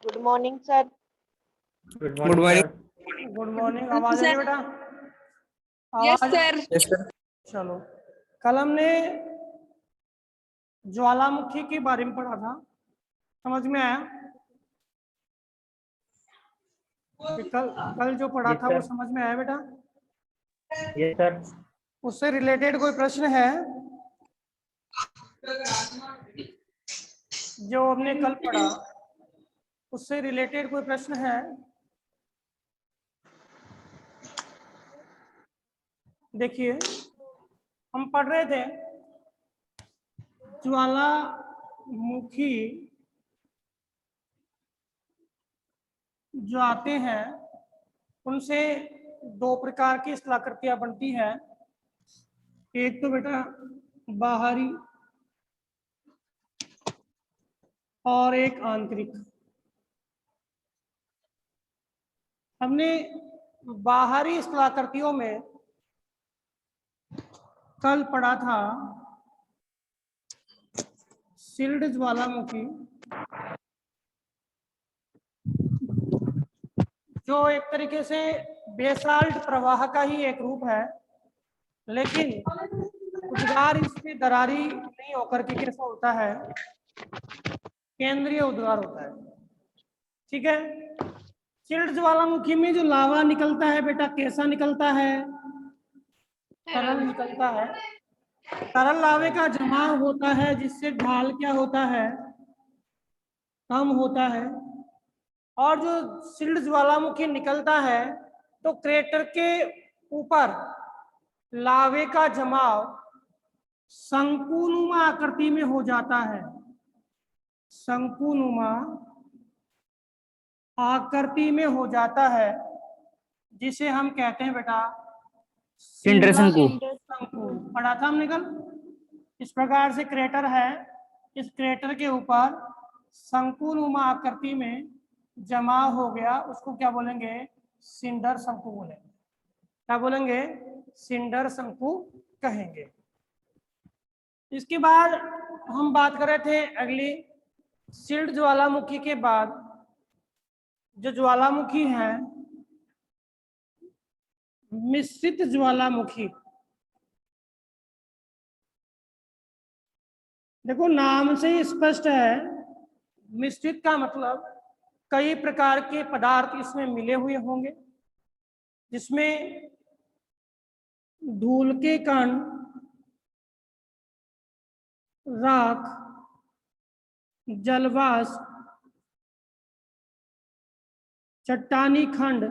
Good morning sir. Good good morning. Morning. Good morning. आवाज आ रही है बेटा? यस आवाज? सर। Yes sir. चलो, कल हमने ज्वालामुखी के बारे में पढ़ा था, समझ में आया? कल जो पढ़ा था वो समझ में आया बेटा? Yes sir. उससे रिलेटेड कोई प्रश्न है जो हमने कल पढ़ा? उससे रिलेटेड कोई प्रश्न है? देखिए, हम पढ़ रहे थे ज्वालामुखी जो आते हैं उनसे दो प्रकार की स्थलाकृतियां बनती हैं। एक तो बेटा बाहरी और एक आंतरिक। हमने बाहरी स्थलाकृतियों में कल पढ़ा था शिल्ड ज्वालामुखी, जो एक तरीके से बेसाल्ट प्रवाह का ही एक रूप है, लेकिन उद्गार इसमें दरारी नहीं होकर के कैसा होता है, केंद्रीय उद्गार होता है। ठीक है। शिल्ड ज्वालामुखी में जो लावा निकलता है बेटा, कैसा निकलता है? तरल निकलता है। तरल लावे का जमाव होता है, जिससे ढाल क्या होता है? कम होता है। और जो शिल्ड ज्वालामुखी निकलता है तो क्रेटर के ऊपर लावे का जमाव शंकुनुमा आकृति में हो जाता है। शंकुनुमा आकृति में हो जाता है, जिसे हम कहते हैं बेटा सिंडर शंकु। शंकु। पढ़ा था हमने कल। इस प्रकार से क्रेटर है, इस क्रेटर के ऊपर शंकुनुमा आकृति में जमा हो गया, उसको क्या बोलेंगे? सिंडर शंकु बोलेंगे। क्या बोलेंगे? सिंडर शंकु कहेंगे। इसके बाद हम बात कर रहे थे अगली शिल्ड ज्वालामुखी के बाद जो ज्वालामुखी है मिश्रित ज्वालामुखी। देखो, नाम से ही स्पष्ट है, मिश्रित का मतलब कई प्रकार के पदार्थ इसमें मिले हुए होंगे, जिसमें धूल के कण, राख, जलवाष्प, चट्टानी खंड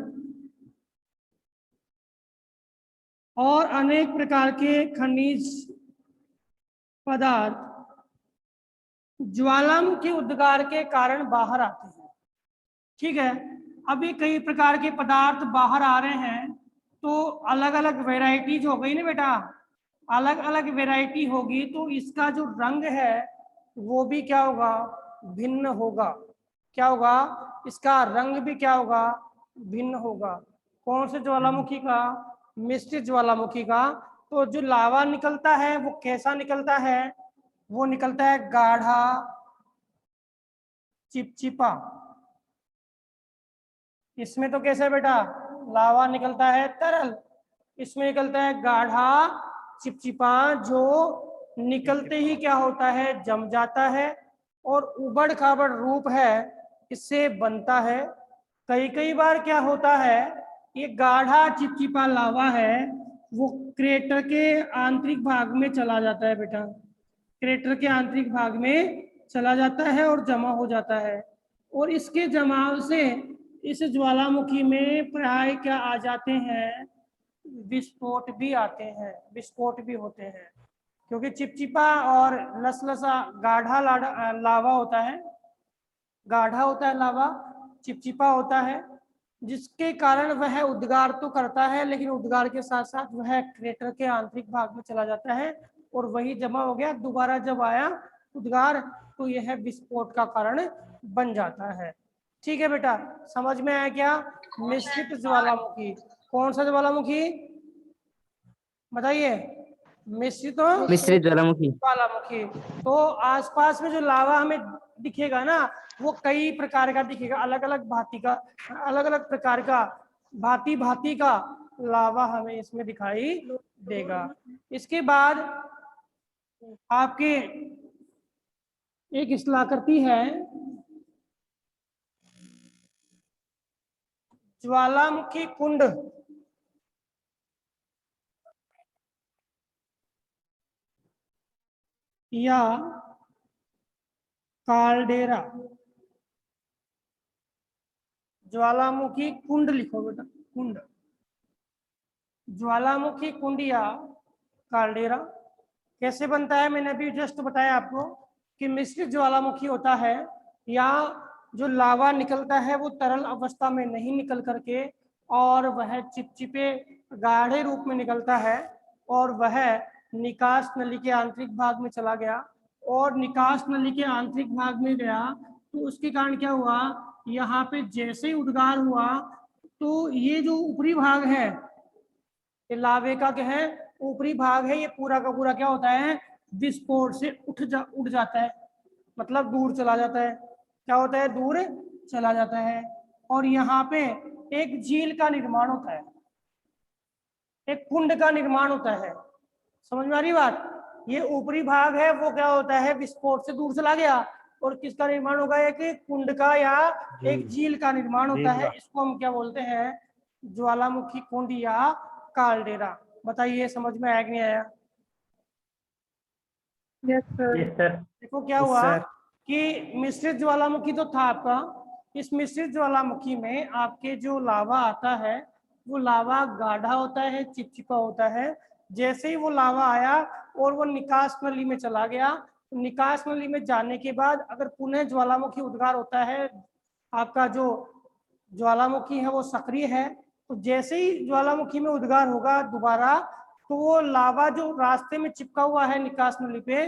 और अनेक प्रकार के खनिज पदार्थ ज्वालामुखी उद्गार के कारण बाहर आते हैं। ठीक है। अभी कई प्रकार के पदार्थ बाहर आ रहे हैं, तो अलग अलग वेराइटीज हो गई ना बेटा, अलग अलग वेराइटी होगी, तो इसका जो रंग है वो भी क्या होगा? भिन्न होगा। क्या होगा? इसका रंग भी क्या होगा? भिन्न होगा। कौन से ज्वालामुखी का? मिश्रित ज्वालामुखी का। तो जो लावा निकलता है वो कैसा निकलता है? वो निकलता है गाढ़ा, चिपचिपा। इसमें तो कैसे बेटा? लावा निकलता है तरल, इसमें निकलता है गाढ़ा, चिपचिपा, जो निकलते ही क्या होता है? जम जाता है और उबड़ खाबड़ रूप है इससे बनता है। कई कई बार क्या होता है, ये गाढ़ा चिपचिपा लावा है वो क्रेटर के आंतरिक भाग में चला जाता है बेटा, क्रेटर के आंतरिक भाग में चला जाता है और जमा हो जाता है। और इसके जमाव से इस ज्वालामुखी में प्राय क्या आ जाते हैं? विस्फोट भी आते हैं, विस्फोट भी होते हैं, क्योंकि चिपचिपा और लसलसा गाढ़ा लावा होता है, गाढ़ा होता है लावा, चिपचिपा होता है, जिसके कारण वह उद्गार तो करता है, लेकिन उद्गार के साथ साथ वह क्रेटर के आंतरिक भाग में चला जाता है और वही जमा हो गया। दोबारा जब आया उद्गार तो यह विस्फोट का कारण बन जाता है। ठीक है बेटा, समझ में आया क्या? मिश्रित ज्वालामुखी। कौन सा ज्वालामुखी बताइए? मिश्रित मिश्रित ज्वालामुखी। ज्वालामुखी। तो आसपास में जो लावा हमें दिखेगा ना, वो कई प्रकार का दिखेगा, अलग अलग भांति का, अलग अलग प्रकार का, भांति भांति का लावा हमें इसमें दिखाई देगा। इसके बाद आपके एक स्थलाकृति है, ज्वालामुखी कुंड। या काल्डेरा, ज्वालामुखी कुंड लिखो बेटा, कुंड, ज्वालामुखी कुंड या काल्डेरा। कैसे बनता है, मैंने अभी जस्ट बताया आपको कि मिश्रित ज्वालामुखी होता है, या जो लावा निकलता है वो तरल अवस्था में नहीं निकल करके और वह चिपचिपे गाढ़े रूप में निकलता है, और वह निकास नली के आंतरिक भाग में चला गया, और निकास नली के आंतरिक भाग में गया तो उसके कारण क्या हुआ, यहाँ पे जैसे ही उद्गार हुआ तो ये जो ऊपरी भाग है, ये लावे का क्या है, ऊपरी भाग है, ये पूरा का पूरा क्या होता है, विस्फोट से उठ जाता है, मतलब दूर चला जाता है। क्या होता है, दूर चला जाता है। और यहाँ पे एक झील का निर्माण होता है, एक कुंड का निर्माण होता है। समझ में आ रही बात? ये ऊपरी भाग है वो क्या होता है, विस्फोट से दूर चला गया, और किसका निर्माण होगा, एक कुंड का या एक झील का निर्माण होता है। इसको हम क्या बोलते हैं, ज्वालामुखी कुंड या काल्डेरा। बताइए समझ में आया कि नहीं आया? Yes sir. Yes sir. देखो क्या Yes, हुआ sir. कि मिश्रित ज्वालामुखी तो था आपका, इस मिश्रित ज्वालामुखी में आपके जो लावा आता है वो लावा गाढ़ा होता है, चिपचिपा होता है। जैसे ही वो लावा आया और वो निकास नली में चला गया, तो निकास नली में जाने के बाद अगर पुनः ज्वालामुखी उद्गार होता है, आपका जो ज्वालामुखी है वो सक्रिय है, तो जैसे ही ज्वालामुखी में उद्गार होगा दोबारा, तो वो लावा जो रास्ते में चिपका हुआ है निकास नली पे,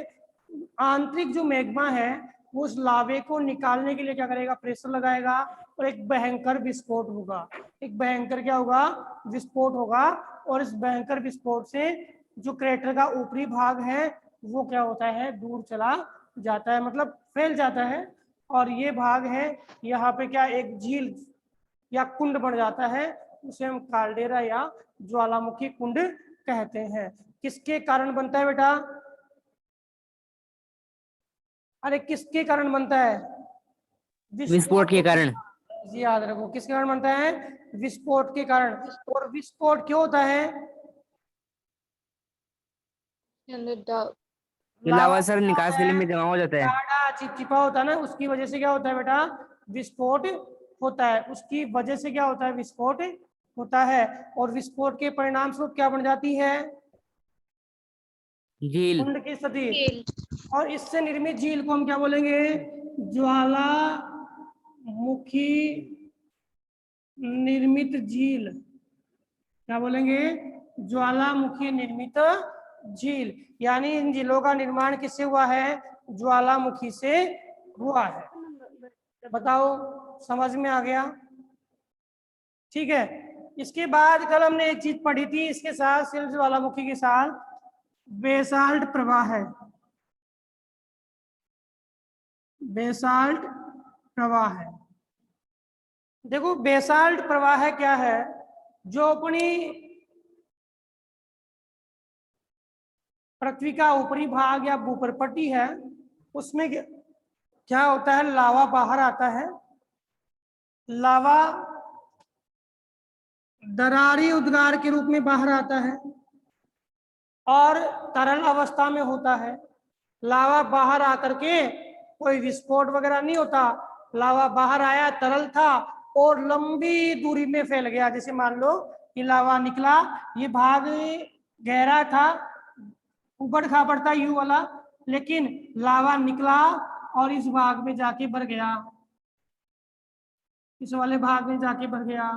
आंतरिक जो मैग्मा है वो उस लावे को निकालने के लिए क्या करेगा, प्रेशर लगाएगा, और एक भयंकर विस्फोट होगा। एक भयंकर क्या होगा, विस्फोट होगा। और इस भयंकर विस्फोट से जो क्रेटर का ऊपरी भाग है वो क्या होता है, दूर चला जाता है, मतलब फैल जाता है। और ये भाग है यहाँ पे क्या, एक झील या कुंड बन जाता है, उसे हम काल्डेरा या ज्वालामुखी कुंड कहते हैं। किसके कारण बनता है बेटा, अरे किसके कारण बनता है, विस्फोट के कारण। जी याद रखो, किसके कारण बनता है, विस्फोट के कारण। और विस्फोट क्यों होता है, लावा सर निकास नली में जमा हो जाता है। गाढ़ा चिपचिपा होता है ना, उसकी वजह से क्या होता है बेटा, विस्फोट होता है। उसकी वजह से क्या होता है, विस्फोट होता है। और विस्फोट के परिणाम स्वरूप क्या बन जाती है, झील। कुंड की स्थिति। और इससे निर्मित झील को हम क्या बोलेंगे, ज्वालामुखी निर्मित झील। क्या बोलेंगे, ज्वालामुखी निर्मित झील। यानी इन झीलों का निर्माण किससे हुआ है, ज्वालामुखी से हुआ है। बताओ समझ में आ गया? ठीक है। इसके बाद कल हमने एक चीज पढ़ी थी, इसके साथ सिर्फ ज्वालामुखी के साथ बेसाल्ट प्रवाह है, बेसाल्ट प्रवाह है। देखो बेसाल्ट प्रवाह क्या है, जो अपनी पृथ्वी का ऊपरी भाग या भूपरपट्टी है उसमें क्या होता है, लावा बाहर आता है। लावा दरारी उद्गार के रूप में बाहर आता है और तरल अवस्था में होता है। लावा बाहर आकर के कोई विस्फोट वगैरह नहीं होता, लावा बाहर आया, तरल था और लंबी दूरी में फैल गया। जैसे मान लो कि लावा निकला, ये भाग गहरा था, ऊबड़ खाबड़ था यू वाला, लेकिन लावा निकला और इस भाग में जाके भर गया, इस वाले भाग में जाके भर गया,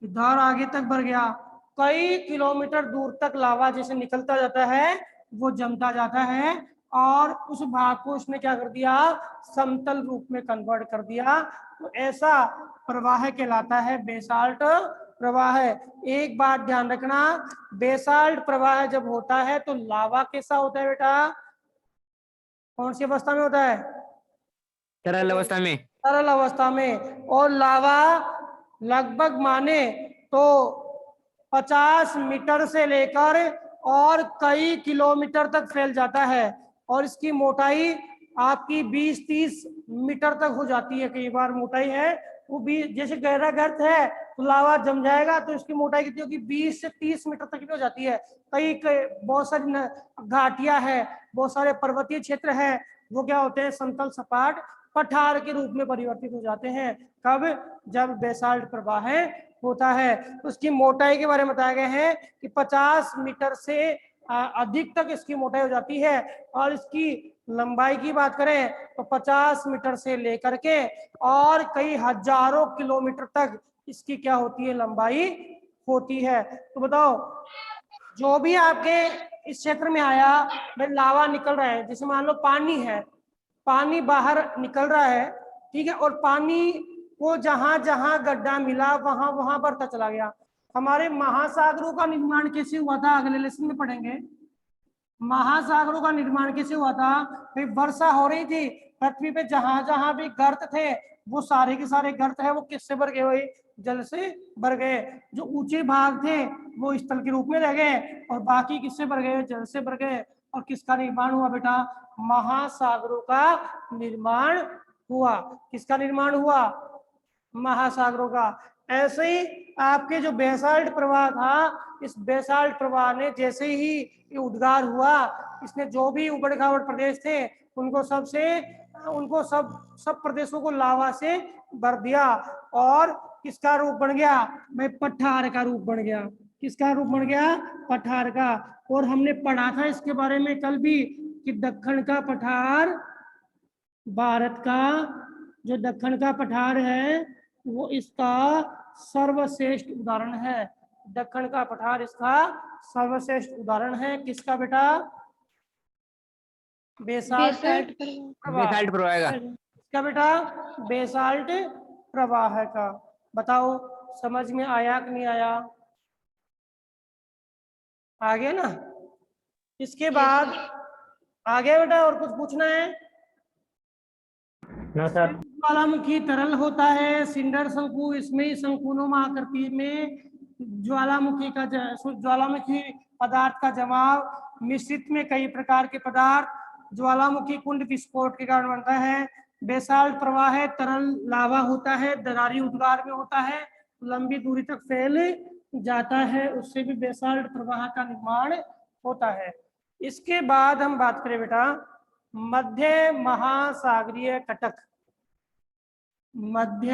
इधर आगे तक भर गया। कई किलोमीटर दूर तक लावा जैसे निकलता जाता है वो जमता जाता है, और उस भाग को उसने क्या कर दिया, समतल रूप में कन्वर्ट कर दिया। तो ऐसा प्रवाह कहलाता है बेसाल्ट प्रवाह है। एक बात ध्यान रखना, बेसाल्ट प्रवाह जब होता है तो लावा कैसा होता है बेटा? कौन सी अवस्था में होता है? तरल अवस्था में। तरल अवस्था में। और लावा लगभग माने तो 50 मीटर से लेकर और कई किलोमीटर तक फैल जाता है, और इसकी मोटाई आपकी 20-30 मीटर तक हो जाती है। कई बार मोटाई है वो भी, जैसे गहरा गर्त है तो लावा जम जाएगा तो इसकी मोटाई कितनी होगी? 20 से 30 मीटर तक की हो जाती है। बहुत सारी घाटियां है, बहुत सारे पर्वतीय क्षेत्र है, वो क्या होते हैं? समतल सपाट पठार के रूप में परिवर्तित हो जाते हैं। कब? जब बेसाल्ट प्रवाह होता है। तो उसकी मोटाई के बारे में बताया गया है कि 50 मीटर से अधिक तक इसकी मोटाई हो जाती है। और इसकी लंबाई की बात करें तो 50 मीटर से लेकर के और कई हजारों किलोमीटर तक इसकी क्या होती है? लंबाई होती है। तो बताओ, जो भी आपके इस क्षेत्र में आया भाई लावा निकल रहा है, जैसे मान लो पानी है, पानी बाहर निकल रहा है, ठीक है, और पानी को जहां जहां गड्ढा मिला वहां वहां बढ़ता चला गया। हमारे महासागरों का निर्माण कैसे हुआ था? अगले लेसन में पढ़ेंगे। महासागरों का निर्माण कैसे हुआ था? भाई वर्षा हो रही थी, पृथ्वी पे जहां जहां भी गर्त थे वो सारे के सारे गर्त है वो किससे भर गए? हुए जल से भर गए। जो ऊंचे भाग थे वो स्थल के रूप में रह गए, और बाकी किससे भर गए? जल से भर गए। और किसका निर्माण हुआ बेटा? महासागरों का निर्माण हुआ। किसका निर्माण हुआ? महासागरों का। ऐसे ही आपके जो बेसाल्ट प्रवाह था, इस बेसाल्ट प्रवाह ने जैसे ही ये उद्गार हुआ, इसने जो भी उबड़ खाबड़ प्रदेश थे उनको सब प्रदेशों को लावा से भर दिया, और किसका रूप बन गया? भाई पठार का रूप बन गया। किसका रूप बन गया? पठार का। और हमने पढ़ा था इसके बारे में कल भी कि दक्कन का पठार, भारत का जो दक्कन का पठार है वो इसका सर्वश्रेष्ठ उदाहरण है। दक्कन का पठार इसका सर्वश्रेष्ठ उदाहरण है। किसका बेटा? बेसाल्ट प्रवाह। बेसाल्ट प्रवाह का। किसका बेटा? बेसाल्ट प्रवाह का। बताओ समझ में आया कि नहीं आया? आ गया ना? इसके बाद आ गया बेटा? और कुछ पूछना है? ना सर। ज्वालामुखी तरल होता है, सिंडर शंकु, इसमें शंकुनुमा आकृति में ज्वालामुखी पदार्थ का जमाव, मिश्रित में कई प्रकार के पदार्थ, ज्वालामुखी कुंड विस्फोट के कारण बनता है। बेसाल्ट प्रवाह है, तरल लावा होता है, दरारी उद्गार में होता है, लंबी दूरी तक फैल जाता है, उससे भी बेसाल्ट प्रवाह का निर्माण होता है। इसके बाद हम बात करें बेटा मध्य महासागरीय कटक। मध्य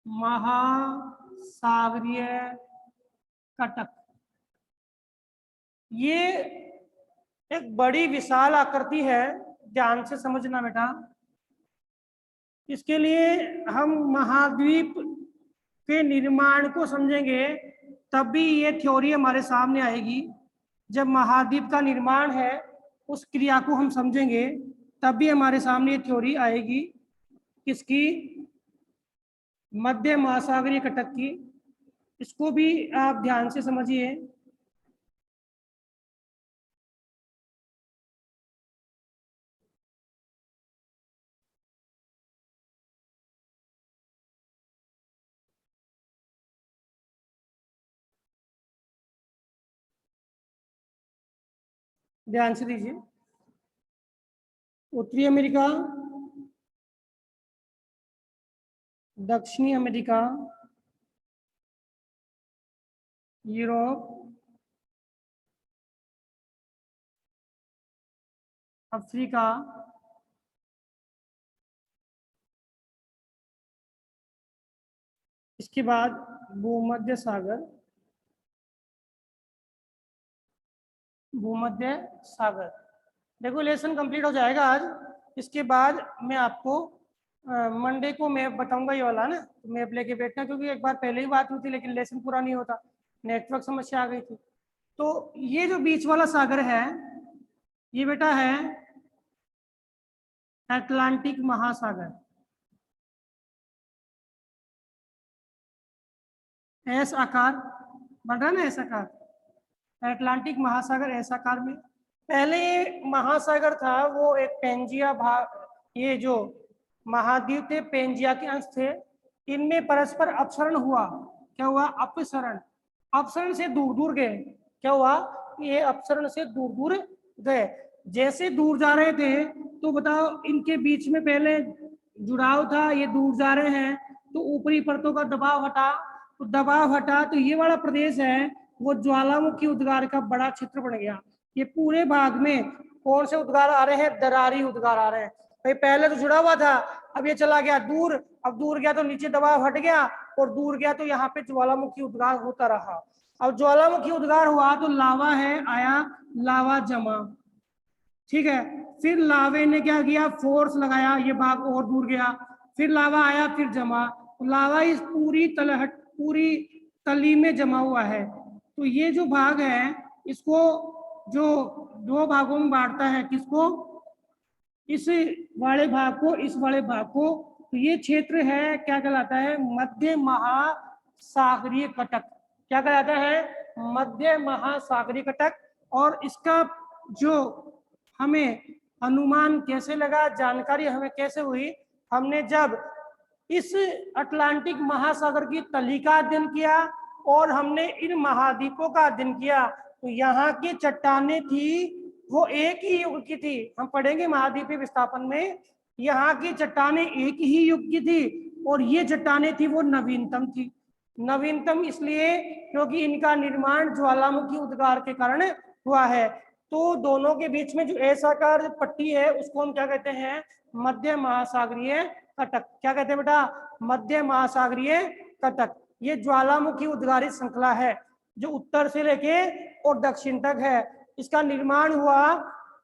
महासागरीय कटक, ये एक बड़ी विशाल आकृति है, ध्यान से समझना बेटा। इसके लिए हम महाद्वीप के निर्माण को समझेंगे तब भी ये थ्योरी हमारे सामने आएगी। जब महाद्वीप का निर्माण है उस क्रिया को हम समझेंगे तब भी हमारे सामने ये थ्योरी आएगी। किसकी? मध्य महासागरीय कटक की। इसको भी आप ध्यान से समझिए। ध्यान से दीजिए। उत्तरी अमेरिका, दक्षिणी अमेरिका, यूरोप, अफ्रीका, इसके बाद भूमध्य सागर, भूमध्य सागर। देखो लेसन कंप्लीट हो जाएगा आज। इसके बाद मैं आपको मंडे को मैप बताऊंगा, ये वाला ना, तो मैप लेके बैठना, क्योंकि एक बार पहले ही बात हुई थी लेकिन लेसन पूरा नहीं होता, नेटवर्क समस्या आ गई थी। तो ये जो बीच वाला सागर है ये बेटा है अटलांटिक महासागर। एस आकार बन रहा है ना, एस आकार, अटलांटिक महासागर एस आकार में। पहले ये महासागर था वो एक पेंजिया भाग, ये जो महाद्वीप थे पेंजिया के अंश थे, इनमें परस्पर अपसरण हुआ। क्या हुआ? अपसरण। अपसरण से दूर दूर गए। क्या हुआ? ये अपसरण से दूर दूर गए। जैसे दूर जा रहे थे तो बताओ इनके बीच में पहले जुड़ाव था, ये दूर जा रहे हैं तो ऊपरी परतों का दबाव हटा, तो दबाव हटा तो ये वाला प्रदेश है वो ज्वालामुखी उद्गार का बड़ा क्षेत्र बन गया। ये पूरे भाग में कौन से उद्गार आ रहे हैं? दरारी उद्गार आ रहे हैं। भाई पहले तो जुड़ा हुआ था, अब ये चला गया दूर, अब दूर गया तो नीचे दबाव हट गया और दूर गया तो यहाँ पे ज्वालामुखी उद्गार होता रहा। अब ज्वालामुखी उद्गार हुआ तो लावा है आया, लावा जमा, ठीक है। फिर लावे ने क्या किया? फोर्स लगाया, ये भाग और दूर गया, फिर लावा आया, फिर जमा, तो लावा इस पूरी तली में जमा हुआ है। तो ये जो भाग है इसको जो दो भागों में बांटता है, किसको? इस वाले भाग को, इस वाले भाग को। तो ये क्षेत्र है क्या कहलाता है? मध्य महासागरीय कटक। क्या कहलाता है? मध्य महासागरीय कटक। और इसका जो हमें अनुमान कैसे लगा, जानकारी हमें कैसे हुई? हमने जब इस अटलांटिक महासागर की तली का अध्ययन किया और हमने इन महाद्वीपों का अध्ययन किया, तो यहाँ की चट्टानें थी वो एक ही युग की थी। हम पढ़ेंगे महाद्वीपीय विस्थापन में, यहाँ की चट्टानें एक ही युग की थी और ये चट्टानें थी वो नवीनतम थी। नवीनतम इसलिए क्योंकि इनका निर्माण ज्वालामुखी उद्गार के कारण हुआ है। तो दोनों के बीच में जो एस आकार पट्टी है उसको हम क्या कहते हैं? मध्य महासागरीय कटक। क्या कहते हैं बेटा? मध्य महासागरीय कटक। ये ज्वालामुखी उद्गारित श्रृंखला है जो उत्तर से लेके और दक्षिण तक है। इसका निर्माण हुआ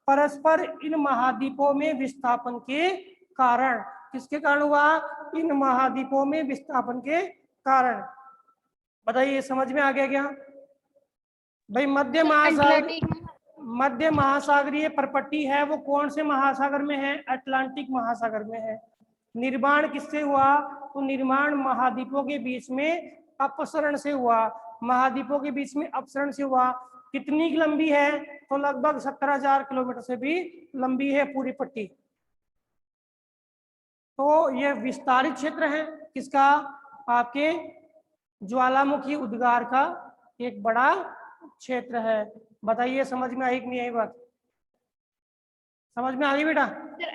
परस्पर इन महाद्वीपों में विस्थापन के कारण। किसके कारण हुआ? इन महाद्वीपों में विस्थापन के कारण। बताइए समझ में आ गया क्या भाई? मध्य महासागरीय परपट्टी है वो कौन से महासागर में है? अटलांटिक महासागर में है। निर्माण किससे हुआ? तो निर्माण महाद्वीपों के बीच में अपसरण से हुआ। महाद्वीपों के बीच में अपसरण से हुआ। कितनी लंबी है? तो लगभग 17,000 किलोमीटर से भी लंबी है पूरी पट्टी। तो ये विस्तारित क्षेत्र है किसका? आपके ज्वालामुखी उद्गार का एक बड़ा क्षेत्र है। बताइए समझ में आई कि नहीं आई बात? समझ में आ गई बेटा? सर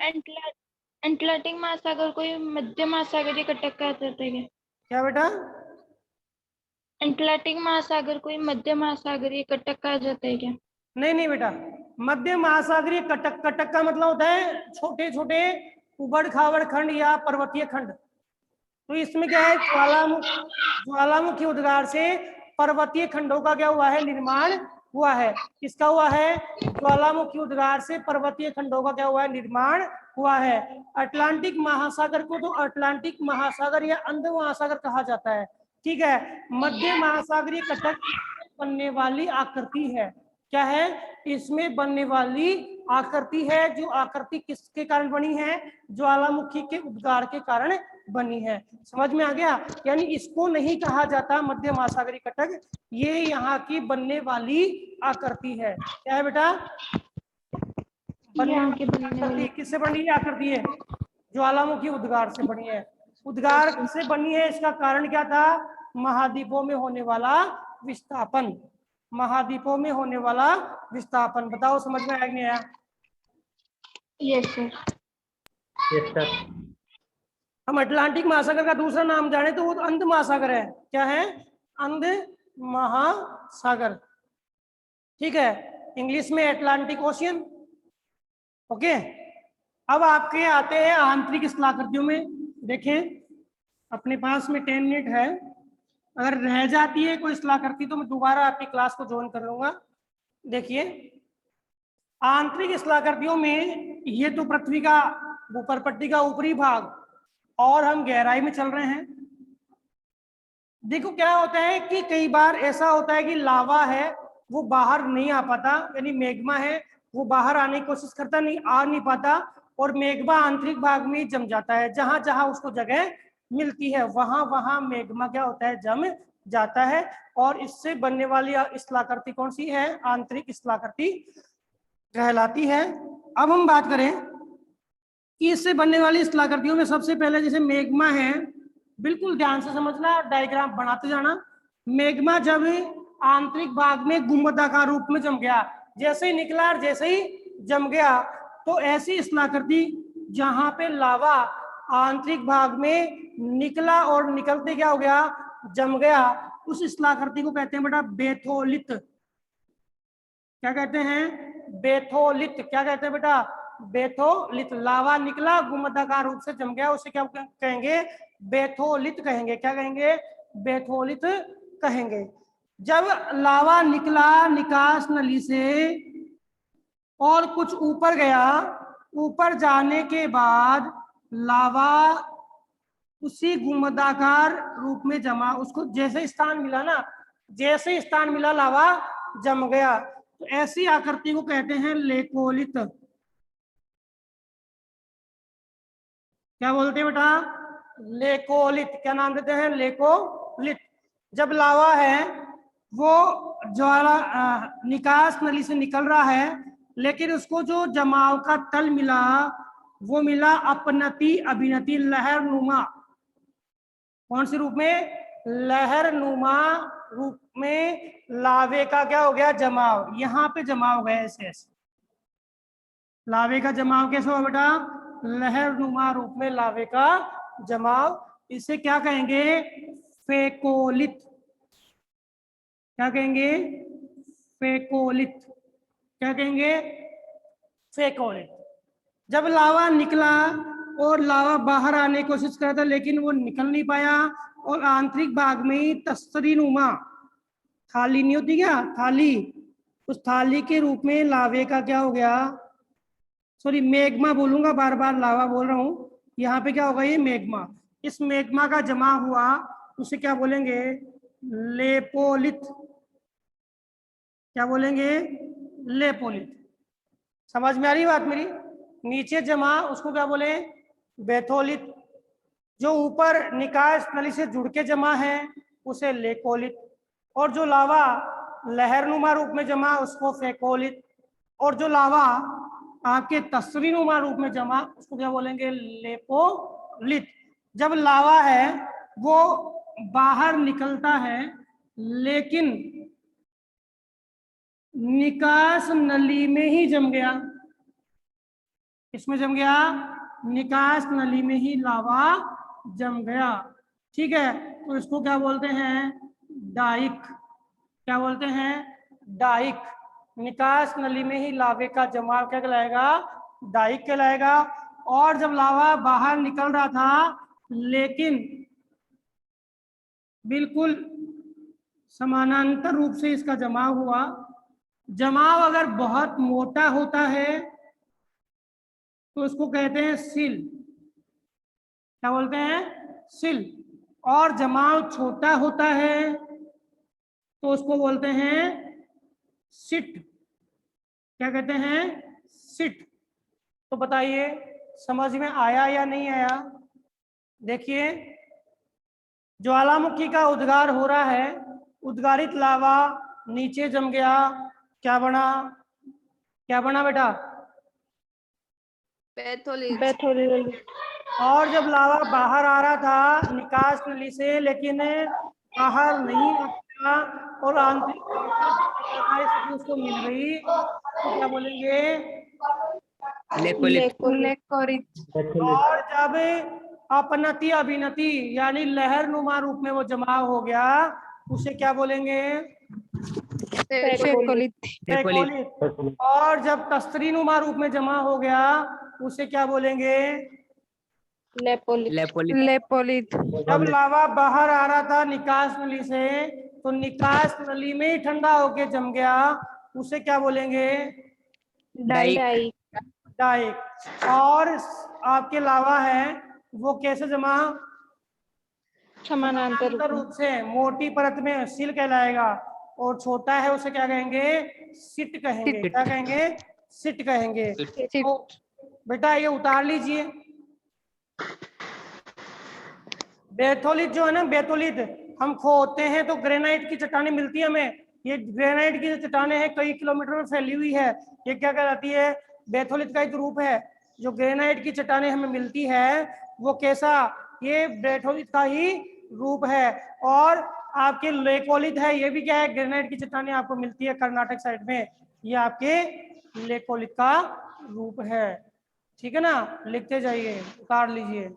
अटलांटिक महासागर को मध्य महासागरीय कटक कहा जाता है क्या? क्या बेटा? अटलांटिक महासागर को मध्य महासागरीय कटक कहा जाता है क्या? नहीं नहीं बेटा, मध्य महासागरीय कटक, कटक का मतलब होता है छोटे छोटे उबड़ खाबड़ खंड या पर्वतीय खंड। तो इसमें क्या है? ज्वालामुखी उद्गार से पर्वतीय खंडों का क्या हुआ है? निर्माण हुआ है। किसका हुआ है? ज्वालामुखी उद्गार से पर्वतीय खंडों का क्या हुआ है? निर्माण हुआ है। अटलांटिक महासागर को तो अटलांटिक महासागर या अंध महासागर कहा जाता है, ठीक है। मध्य महासागरीय कटक बनने वाली आकृति है। क्या है? इसमें बनने वाली आकृति है, जो आकृति किसके कारण बनी है? ज्वालामुखी के उद्गार के कारण बनी है। समझ में आ गया? यानी इसको नहीं कहा जाता मध्य महासागरीय कटक, ये यहाँ की बनने वाली आकृति है। क्या है बेटा? बनने वाली किससे बनी है आकृति है? ज्वालामुखी उद्गार से बनी है। उद्गार से बनी है, इसका कारण क्या था? महाद्वीपों में होने वाला विस्थापन। महाद्वीपों में होने वाला विस्थापन। बताओ समझ में आया कि नहीं आया? Yes sir. Yes sir. हम अटलांटिक महासागर का दूसरा नाम जाने तो वो अंध महासागर है। क्या है? अंध महासागर, ठीक है। इंग्लिश में अटलांटिक ओशियन। ओके, अब आपके आते हैं आंतरिक स्थलाकृतियों में। देखें अपने पास में 10 मिनट है, अगर रह जाती है कोई स्थलाकृति तो मैं दोबारा आपकी क्लास को ज्वाइन कर लूंगा। देखिए आंतरिक स्थलाकृतियों में ये तो पृथ्वी का ऊपर पट्टी का ऊपरी भाग और हम गहराई में चल रहे हैं। देखो क्या होता है कि कई बार ऐसा होता है कि लावा है वो बाहर नहीं आ पाता, यानी मैग्मा है वो बाहर आने की कोशिश करता, नहीं आ नहीं पाता, और मैग्मा आंतरिक भाग में जम जाता है। जहां जहां उसको जगह मिलती है वहां वहां मैग्मा क्या होता है? जम जाता है, और इससे बनने वाली स्थलाकृति कौन सी है? आंतरिक स्थलाकृति कहलाती है। अब हम बात करें कि इससे बनने वाली स्थलाकृतियों में सबसे पहले जैसे मैग्मा है, बिल्कुल ध्यान से समझना, डायग्राम बनाते जाना। मैग्मा जब आंतरिक भाग में गुंबदाकार रूप में जम गया, जैसे ही निकला और जैसे ही जम गया, तो ऐसी स्थलाकृति जहां पे लावा आंतरिक भाग में निकला और निकलते क्या हो गया? जम गया, उस स्थलाकृति को कहते हैं बेटा बेथोलित। क्या कहते हैं? बेथोलित। क्या कहते हैं बेटा? बेथोलित। लावा निकला, गुंबदाकार रूप से जम गया, उसे क्या कहेंगे? बेथोलित कहेंगे। क्या कहेंगे? बेथोलित कहेंगे। जब लावा निकला निकास नली से और कुछ ऊपर गया, ऊपर जाने के बाद लावा उसी गुंबदाकार रूप में जमा, उसको जैसे स्थान मिला ना, जैसे स्थान मिला लावा जम गया, तो ऐसी आकृति को कहते हैं लेकोलित। क्या बोलते हैं बेटा? लेकोलित। क्या नाम देते हैं? लेकोलित। जब लावा है वो ज्वाला निकास नली से निकल रहा है, लेकिन उसको जो जमाव का तल मिला वो मिला अपनति अभिनति लहर नुमा। कौन से रूप में? लहर नुमा रूप में लावे का क्या हो गया? जमाव। यहाँ पे जमाव गया ऐसे ऐसे। लावे का जमाव कैसे हुआ बेटा? लहर नुमा रूप में लावे का जमाव। इसे क्या कहेंगे? फेकोलित। क्या कहेंगे? फेकोलित। क्या कहेंगे? फेकोलित। जब लावा निकला और लावा बाहर आने की कोशिश कर रहा था, लेकिन वो निकल नहीं पाया, और आंतरिक भाग में तस्तरी नुमा थाली नहीं होती क्या? थाली, उस थाली के रूप में लावे का क्या हो गया? सॉरी, मैग्मा बोलूंगा, बार बार लावा बोल रहा हूं। यहाँ पे क्या होगा? ये मैग्मा। इस मैग्मा का जमा हुआ, उसे क्या बोलेंगे? लेपोलित। क्या बोलेंगे? लेपोलित। समझ में आ रही बात मेरी? नीचे जमा उसको क्या बोले? बेथोलित। जो ऊपर निकास नली से जुड़ के जमा है उसे लेकोलित, और जो लावा लहरनुमा रूप में जमा उसको फेकोलित, और जो लावा आपके तस्वीनुमा रूप में जमा उसको क्या बोलेंगे? लेपोलित। जब लावा है वो बाहर निकलता है, लेकिन निकास नली में ही जम गया। किसमें जम गया? निकास नली में ही लावा जम गया। ठीक है, तो इसको क्या बोलते हैं? डाइक। क्या बोलते हैं? डाइक। निकास नली में ही लावे का जमाव क्या कहलाएगा? डाइक कहलाएगा। और जब लावा बाहर निकल रहा था, लेकिन बिल्कुल समानांतर रूप से इसका जमाव हुआ। जमाव अगर बहुत मोटा होता है तो उसको कहते हैं सिल। क्या बोलते हैं? सिल। और जमाव छोटा होता है तो उसको बोलते हैं सिट। क्या कहते हैं? सिट। तो बताइए समझ में आया या नहीं आया? देखिए, ज्वालामुखी का उद्गार हो रहा है, उद्गारित लावा नीचे जम गया, क्या बना? क्या बना बेटा? बेथोलित। और जब लावा बाहर आ रहा था निकास नली से, लेकिन बाहर नहीं आ पाया और आंतरिक उसको मिल गई, तो क्या बोलेंगे? लेकोलित। और जब अपनति अभिनति यानी लहर नुमा रूप में वो जमाव हो गया, उसे क्या बोलेंगे? फेकोलित। फेकोलित। और जब तस्तरी नुमा रूप में जमा हो गया उसे क्या बोलेंगे? लेपोलित। जब लावा बाहर आ रहा था निकास नली से, तो निकास नली में ही ठंडा होके जम गया, उसे क्या बोलेंगे? डाइक। डाइक। और आपके लावा है वो कैसे जमा? समानांतर रूप से मोटी परत में सिल कहलाएगा, और छोटा है उसे क्या कहेंगे? सिट कहेंगे। क्या कहेंगे? सिट कहेंगे। तो बेटा ये उतार लीजिए। बेथोलित जो है ना, बेथोलित, हम खोदते हैं तो ग्रेनाइट की चट्टानें मिलती है हमें। ये ग्रेनाइट की जो चट्टानें हैं कई किलोमीटर में फैली हुई है, ये क्या कहलाती है? बेथोलिथ का एक रूप है। जो ग्रेनाइट की चट्टानें हमें मिलती है वो कैसा? ये बेथोलिथ का ही रूप है। और आपके लेकोलिथ है, ये भी क्या है? ग्रेनाइट की चट्टानें आपको मिलती है कर्नाटक साइड में, ये आपके लेकोलिथ का रूप है। ठीक है ना, लिखते जाइए, उतार लीजिए।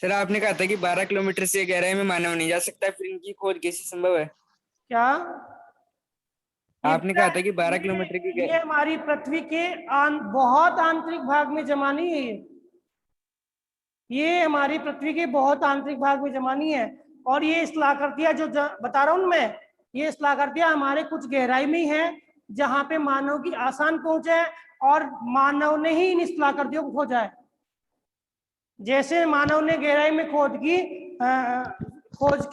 सर आपने कहा था कि 12 किलोमीटर से गहराई में मानव नहीं जा सकता, फिर इनकी खोज कैसे संभव है? क्या? आपने कहा था कि 12 किलोमीटर की ये हमारी पृथ्वी के बहुत आंतरिक भाग में जमा नहीं है। ये हमारी पृथ्वी के बहुत आंतरिक भाग में जमा नहीं है। और ये स्थलाकृतियां जो बता रहा हूं मैं, ये स्थलाकृतियां हमारे कुछ गहराई में ही है जहां पे मानव की आसान पहुंच है, और मानव ने ही इन स्थलाकृतियों को खोजा है। जैसे मानव ने गहराई में खोज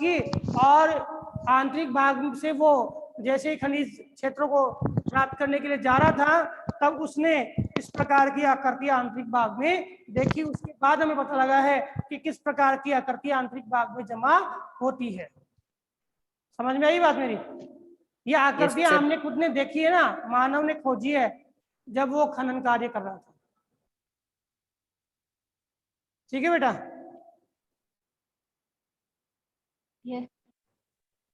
की और आंतरिक भाग से वो जैसे खनिज क्षेत्रों को प्राप्त करने के लिए जा रहा था, तब उसने इस प्रकार की आकृति आंतरिक भाग में देखी। उसके बाद हमें पता लगा है कि किस प्रकार की आकृति आंतरिक भाग में जमा होती है। समझ में आई बात मेरी? ये आकृतियां हमने खुद ने देखी है ना, मानव ने खोजी है जब वो खनन कार्य कर रहा था। ठीक है बेटा? यस।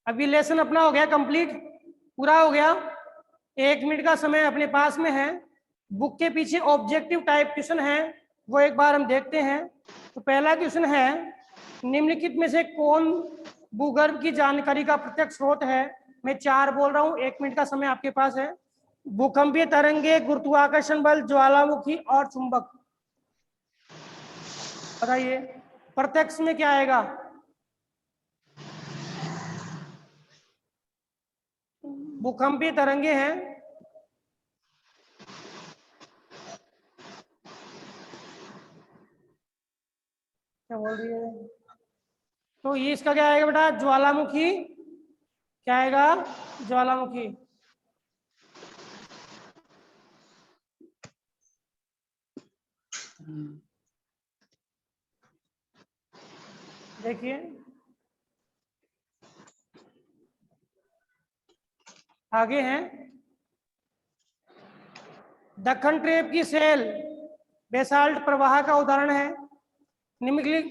अभी लेसन अपना हो गया कंप्लीट, पूरा हो गया। 1 मिनट का समय अपने पास में है। बुक के पीछे ऑब्जेक्टिव टाइप क्वेश्चन है, वो एक बार हम देखते हैं। तो पहला क्वेश्चन है, निम्नलिखित में से कौन भूगर्भ की जानकारी का प्रत्यक्ष स्रोत है? मैं 4 बोल रहा हूँ, 1 मिनट का समय आपके पास है। भूकंपीय तरंगे, गुरुत्वाकर्षण बल, ज्वालामुखी और चुंबक। बताइए प्रत्यक्ष में क्या आएगा? भूकंपीय तरंगे हैं, क्या बोल रही है? तो ये इसका क्या आएगा बेटा? ज्वालामुखी। क्या आएगा? ज्वालामुखी। देखिए आगे हैं, दक्कन ट्रेप की सेल बेसाल्ट प्रवाह का उदाहरण है। निम्नलिखित